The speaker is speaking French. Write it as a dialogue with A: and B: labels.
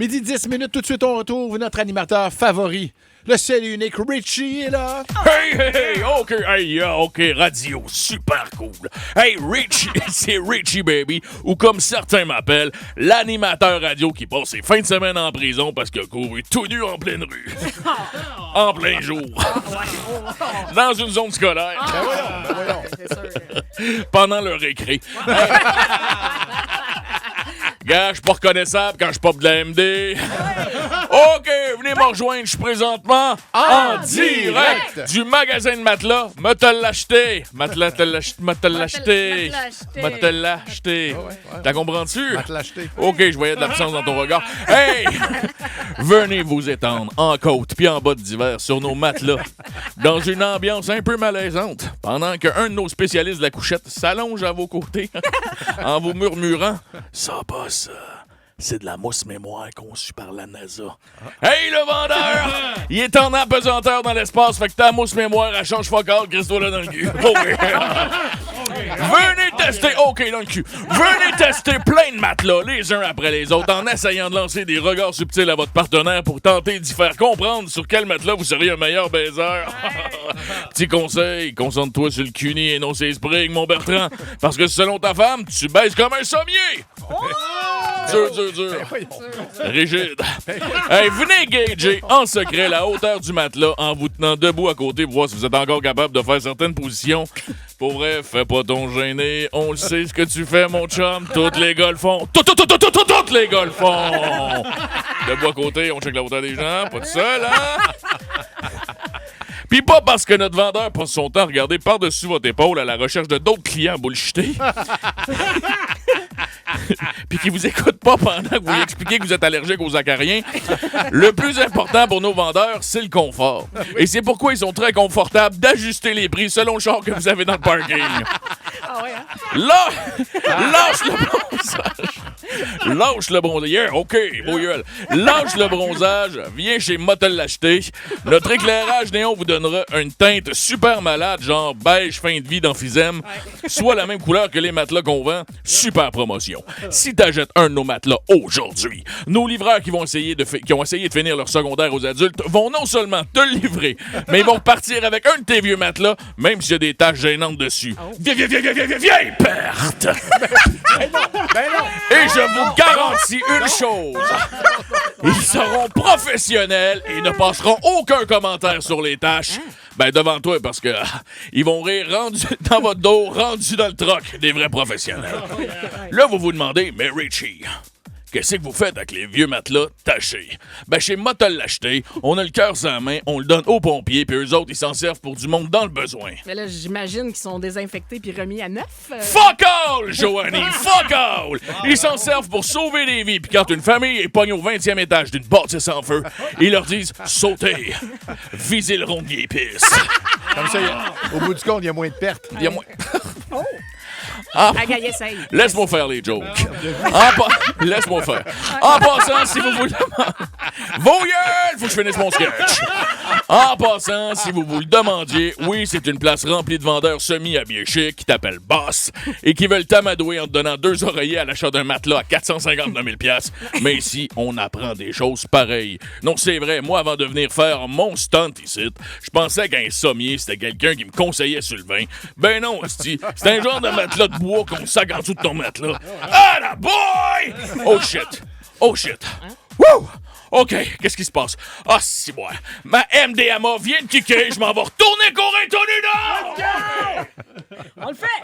A: Midi 10 minutes, tout de suite, on retrouve notre animateur favori. Le seul et unique Richie est là.
B: Hey, OK, radio, super cool. Hey, Richie, c'est Richie, baby, ou comme certains m'appellent, l'animateur radio qui passe ses fins de semaine en prison parce qu'il a couru tout nu en pleine rue. En plein jour. Dans une zone scolaire.
A: Ben voyons.
B: Pendant le récré. Gars, je suis pas reconnaissable quand je pop de la MD. OK, venez me rejoindre, je suis présentement en direct du magasin de matelas. Me te l'acheter. Me te l'acheter. T'as compris-tu?
A: L'acheter.
B: OK, je voyais de l'absence dans ton regard. Hey! Venez vous étendre en côte puis en bas d'hiver sur nos matelas dans une ambiance un peu malaisante pendant qu'un de nos spécialistes de la couchette s'allonge à vos côtés en vous murmurant « Ça bosse, c'est de la mousse mémoire conçue par la NASA. » Hey, le vendeur! Il est en apesanteur dans l'espace, fait que ta mousse mémoire, elle change focal, Christo là dans le cul. Venez tester, OK, dans le cul. Venez tester plein de matelas, les uns après les autres, en essayant de lancer des regards subtils à votre partenaire pour tenter d'y faire comprendre sur quel matelas vous seriez un meilleur baiser. Petit conseil, concentre-toi sur le cuni et non ses springs, mon Bertrand, parce que selon ta femme, tu baises comme un sommier. Dur. Rigide. Hey, venez gager en secret la hauteur du matelas en vous tenant debout à côté pour voir si vous êtes encore capable de faire certaines positions. Pour vrai, fais pas ton gêné. On le sait ce que tu fais, mon chum. Toutes les gars le font. Toutes les gars le font. Debout à côté, on check la hauteur des gens. Pas de seul, hein? Pis pas parce que notre vendeur passe son temps à regarder par-dessus votre épaule à la recherche de d'autres clients bullshités. Puis qui vous écoute pas pendant que vous lui expliquez que vous êtes allergique aux acariens. Le plus important pour nos vendeurs, c'est le confort. Et c'est pourquoi ils sont très confortables d'ajuster les prix selon le char que vous avez dans le parking. Là, lâche le bronzage. Lâche le bronzage. Yeah, OK, beau gueule. Lâche le bronzage, viens chez Motel l'acheter. Notre éclairage néon vous donnera une teinte super malade, genre beige fin de vie d'emphysème, soit la même couleur que les matelas qu'on vend. Super promotion. Si t'achètes un de nos matelas aujourd'hui, nos livreurs qui ont essayé de finir leur secondaire aux adultes vont non seulement te le livrer, mais ils vont repartir avec un de tes vieux matelas, même s'il y a des taches gênantes dessus. Vieille perte! Et je vous garantis une chose. Ils seront professionnels et ne passeront aucun commentaire sur les tâches. Ben, devant toi, parce que ils vont rire rendu dans votre dos, rendu dans le troc, des vrais professionnels. Là, vous vous demandez, mais Richie, qu'est-ce que vous faites avec les vieux matelas tachés? Ben, chez Motel l'acheter, on a le cœur sur la main, on le donne aux pompiers, puis eux autres, ils s'en servent pour du monde dans le besoin.
C: Mais là, j'imagine qu'ils sont désinfectés puis remis à neuf.
B: Fuck all, Joanie! Fuck all! Ils s'en servent pour sauver des vies, puis quand une famille est pognée au 20e étage d'une bâtisse en feu, ils leur disent « Sautez! Visez le rond de épices! »
A: Comme ça, au bout du compte, il y a moins de pertes.
B: Il y a moins...
C: Agaille, essaye.
B: Laisse-moi faire les jokes. Laisse-moi faire. En passant, si vous voulez... Vos gueules! Faut que je finisse mon sketch. En passant, si vous le demandiez, oui, c'est une place remplie de vendeurs semi-habillés chic qui t'appellent Boss et qui veulent t'amadouer en te donnant 2 oreillers à l'achat d'un matelas à 459 000 $. Mais ici, on apprend des choses pareilles. Non, c'est vrai, moi, avant de venir faire mon stunt ici, je pensais qu'un sommier, c'était quelqu'un qui me conseillait sur le vin. Ben non, c'est un genre de matelas de bois qu'on sac en dessous de ton matelas. Ah, la boy! Oh shit. Wouh! OK, qu'est-ce qui se passe? Ah, si moi. Ma MDMA vient de kicker, je m'en vais retourner courir tout nu dehors!
C: On le fait!